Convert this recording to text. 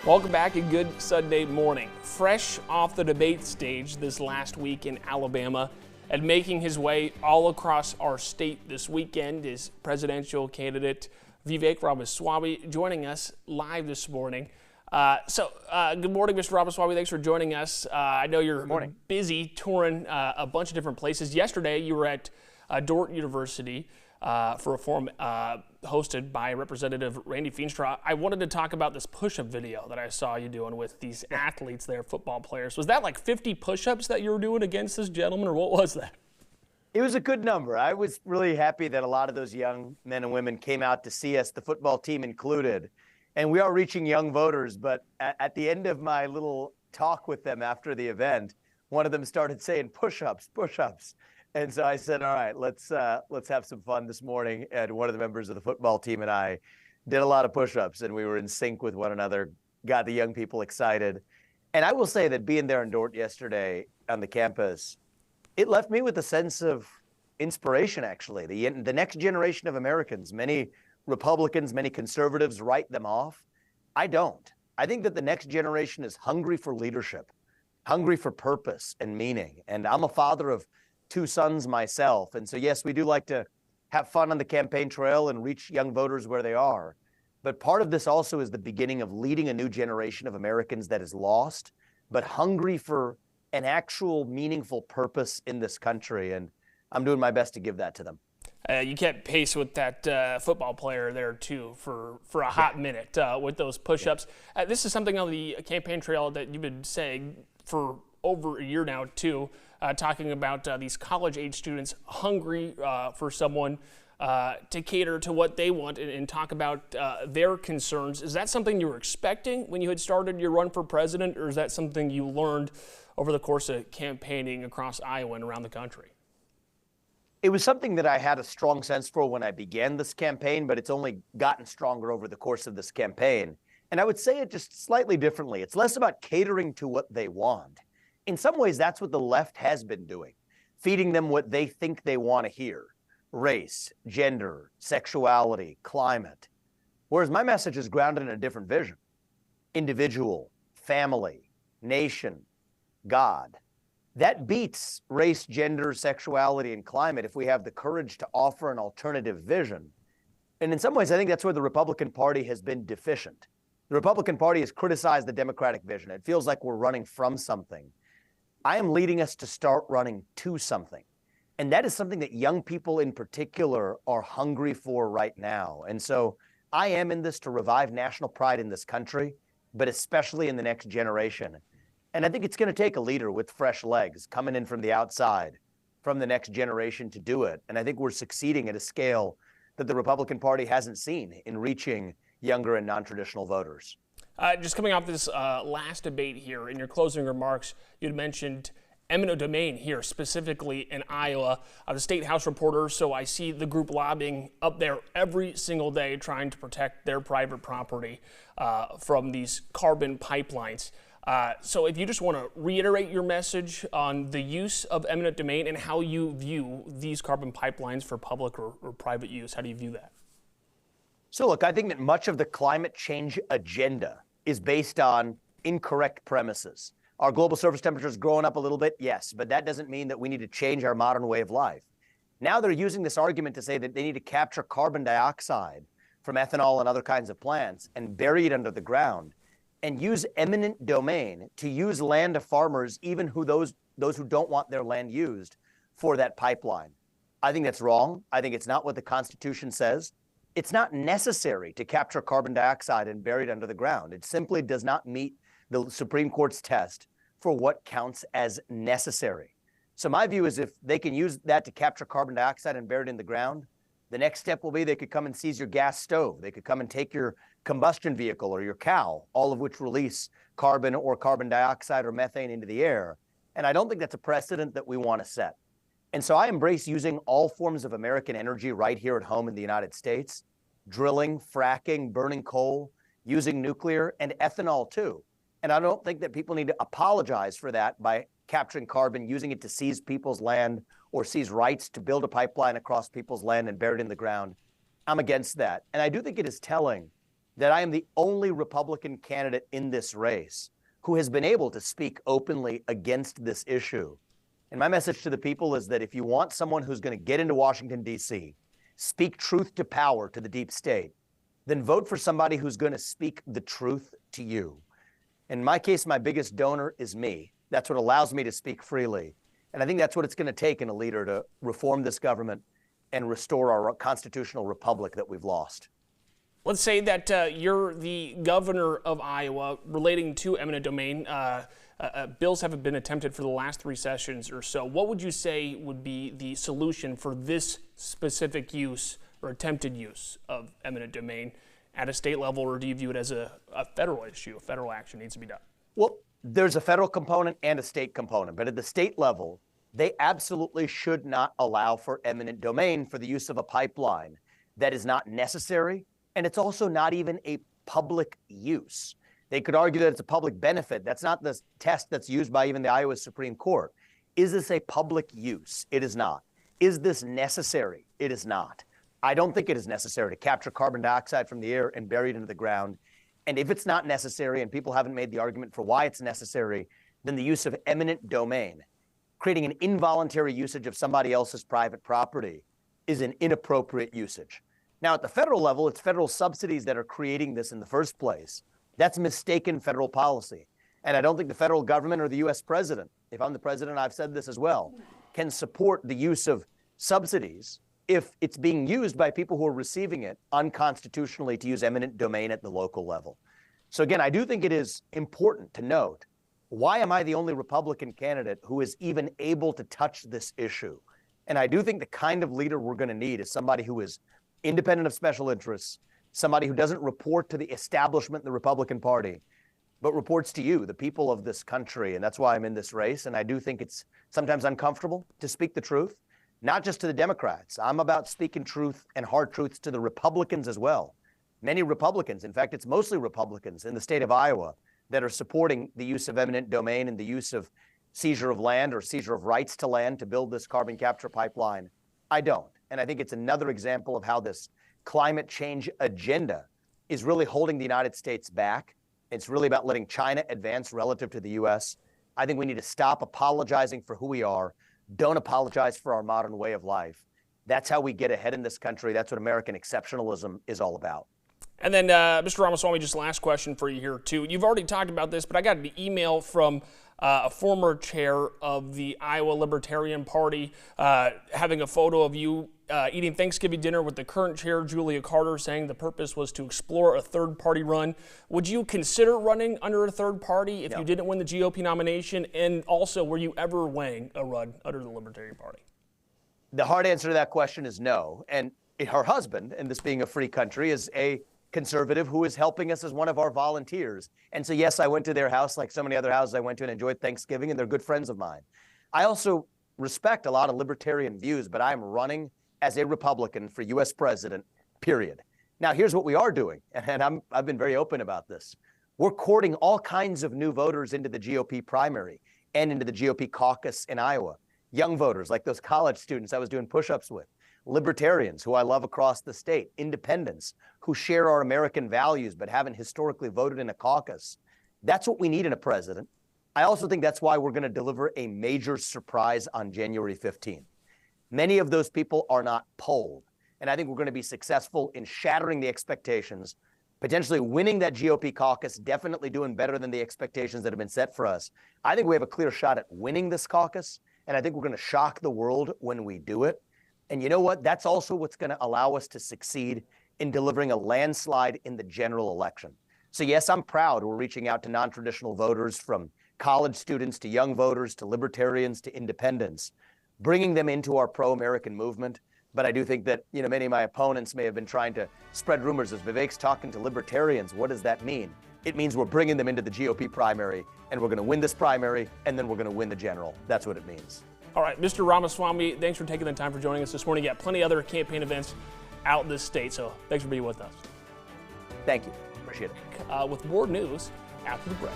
Welcome back and good Sunday morning. Fresh off the debate stage this last week in Alabama and making his way all across our state this weekend is presidential candidate Vivek Ramaswamy joining us live this morning. Good morning, Mr. Ramaswamy. Thanks for joining us. I know you're busy touring a bunch of different places. Yesterday, you were at Dordt University for a forum hosted by Representative Randy Feenstra. I wanted to talk about this push-up video that I saw you doing with these athletes there, football players. Was that like 50 push-ups that you were doing against this gentleman, or what was that? It was a good number. I was really happy that a lot of those young men and women came out to see us, the football team included. And we are reaching young voters, but at the end of my little talk with them after the event, one of them started saying push-ups, push-ups. And so I said, all right, let's have some fun this morning. And one of the members of the football team and I did a lot of push-ups, and we were in sync with one another, got the young people excited. And I will say that being there in Dordt yesterday on the campus, it left me with a sense of inspiration, actually. The next generation of Americans, many Republicans, many conservatives write them off. I don't. I think that the next generation is hungry for leadership, hungry for purpose and meaning. And I'm a father of 2 sons myself. And so, yes, we do like to have fun on the campaign trail and reach young voters where they are. But part of this also is the beginning of leading a new generation of Americans that is lost, but hungry for an actual meaningful purpose in this country. And I'm doing my best to give that to them. You kept pace with that football player there, too, for a hot minute with those push-ups. This is something on the campaign trail that you've been saying for over a year now, too, talking about these college-age students hungry for someone to cater to what they want and talk about their concerns. Is that something you were expecting when you had started your run for president, or is that something you learned over the course of campaigning across Iowa and around the country? It was something that I had a strong sense for when I began this campaign, but it's only gotten stronger over the course of this campaign. And I would say it just slightly differently. It's less about catering to what they want. In some ways, that's what the left has been doing, feeding them what they think they want to hear: race, gender, sexuality, climate. Whereas my message is grounded in a different vision: individual, family, nation, God. That beats race, gender, sexuality, and climate if we have the courage to offer an alternative vision. And in some ways, I think that's where the Republican Party has been deficient. The Republican Party has criticized the Democratic vision. It feels like we're running from something. I am leading us to start running to something. And that is something that young people in particular are hungry for right now. And so I am in this to revive national pride in this country, but especially in the next generation. And I think it's going to take a leader with fresh legs coming in from the outside, from the next generation to do it. And I think we're succeeding at a scale that the Republican Party hasn't seen in reaching younger and non-traditional voters. Just coming off this last debate here, in your closing remarks, you'd mentioned Eminent Domain here, specifically in Iowa. I'm a state house reporter, so I see the group lobbying up there every single day trying to protect their private property from these carbon pipelines. So if you just want to reiterate your message on the use of eminent domain and how you view these carbon pipelines for public or private use, how do you view that? So look, I think that much of the climate change agenda is based on incorrect premises. Are global surface temperatures growing up a little bit? Yes, but that doesn't mean that we need to change our modern way of life. Now they're using this argument to say that they need to capture carbon dioxide from ethanol and other kinds of plants and bury it under the ground and use eminent domain to use land of farmers, even those who don't want their land used, for that pipeline. I think that's wrong. I think it's not what the Constitution says. It's not necessary to capture carbon dioxide and bury it under the ground. It simply does not meet the Supreme Court's test for what counts as necessary. So my view is if they can use that to capture carbon dioxide and bury it in the ground, the next step will be they could come and seize your gas stove. They could come and take your combustion vehicle or your cow, all of which release carbon or carbon dioxide or methane into the air. And I don't think that's a precedent that we want to set. And so I embrace using all forms of American energy right here at home in the United States: drilling, fracking, burning coal, using nuclear, and ethanol too. And I don't think that people need to apologize for that by capturing carbon, using it to seize people's land or seize rights to build a pipeline across people's land and bury it in the ground. I'm against that. And I do think it is telling that I am the only Republican candidate in this race who has been able to speak openly against this issue. And my message to the people is that if you want someone who's going to get into Washington, D.C., speak truth to power to the deep state, then vote for somebody who's going to speak the truth to you. In my case, my biggest donor is me. That's what allows me to speak freely. And I think that's what it's going to take in a leader to reform this government and restore our constitutional republic that we've lost. Let's say that you're the governor of Iowa. Relating to eminent domain, bills have been attempted for the last 3 sessions or so. What would you say would be the solution for this specific use or attempted use of eminent domain at a state level, or do you view it as a federal issue, a federal action needs to be done? Well, there's a federal component and a state component, but at the state level, they absolutely should not allow for eminent domain for the use of a pipeline that is not necessary, and it's also not even a public use. They could argue that it's a public benefit. That's not the test that's used by even the Iowa Supreme Court. Is this a public use? It is not. Is this necessary? It is not. I don't think it is necessary to capture carbon dioxide from the air and bury it into the ground. And if it's not necessary, and people haven't made the argument for why it's necessary, then the use of eminent domain, creating an involuntary usage of somebody else's private property, is an inappropriate usage. Now, at the federal level, it's federal subsidies that are creating this in the first place. That's mistaken federal policy. And I don't think the federal government or the U.S. president, if I'm the president, I've said this as well, can support the use of subsidies if it's being used by people who are receiving it unconstitutionally to use eminent domain at the local level. So again, I do think it is important to note, why am I the only Republican candidate who is even able to touch this issue? And I do think the kind of leader we're going to need is somebody who is independent of special interests, somebody who doesn't report to the establishment in the Republican Party, but reports to you, the people of this country. And that's why I'm in this race. And I do think it's sometimes uncomfortable to speak the truth, not just to the Democrats. I'm about speaking truth and hard truths to the Republicans as well. Many Republicans, in fact, it's mostly Republicans in the state of Iowa that are supporting the use of eminent domain and the use of seizure of land or seizure of rights to land to build this carbon capture pipeline. I don't. And I think it's another example of how this climate change agenda is really holding the United States back. It's really about letting China advance relative to the U.S. I think we need to stop apologizing for who we are. Don't apologize for our modern way of life. That's how we get ahead in this country. That's what American exceptionalism is all about. And then, Mr. Ramaswamy, just last question for you here, too. You've already talked about this, but I got an email from a former chair of the Iowa Libertarian Party having a photo of you eating Thanksgiving dinner with the current chair, Julia Carter, saying the purpose was to explore a third-party run. Would you consider running under a third party if you didn't win the GOP nomination? And also, were you ever weighing a run under the Libertarian Party? The hard answer to that question is no. And her husband, and this being a free country, is a conservative who is helping us as one of our volunteers. And so, yes, I went to their house like so many other houses I went to and enjoyed Thanksgiving, and they're good friends of mine. I also respect a lot of libertarian views, but I'm running as a Republican for U.S. president, period. Now, here's what we are doing, and I've been very open about this. We're courting all kinds of new voters into the GOP primary and into the GOP caucus in Iowa. Young voters, like those college students I was doing push-ups with. Libertarians, who I love across the state. Independents, who share our American values but haven't historically voted in a caucus. That's what we need in a president. I also think that's why we're going to deliver a major surprise on January 15th. Many of those people are not polled, and I think we're going to be successful in shattering the expectations, potentially winning that GOP caucus, definitely doing better than the expectations that have been set for us. I think we have a clear shot at winning this caucus, and I think we're going to shock the world when we do it. And you know what? That's also what's going to allow us to succeed in delivering a landslide in the general election. So yes, I'm proud we're reaching out to non-traditional voters, from college students to young voters to libertarians to independents, bringing them into our pro-American movement. But I do think that, many of my opponents may have been trying to spread rumors as Vivek's talking to libertarians. What does that mean? It means we're bringing them into the GOP primary, and we're going to win this primary, and then we're going to win the general. That's what it means. All right, Mr. Ramaswamy, thanks for taking the time for joining us this morning. You got plenty of other campaign events out in this state, so thanks for being with us. Thank you. Appreciate it. With more news after the break.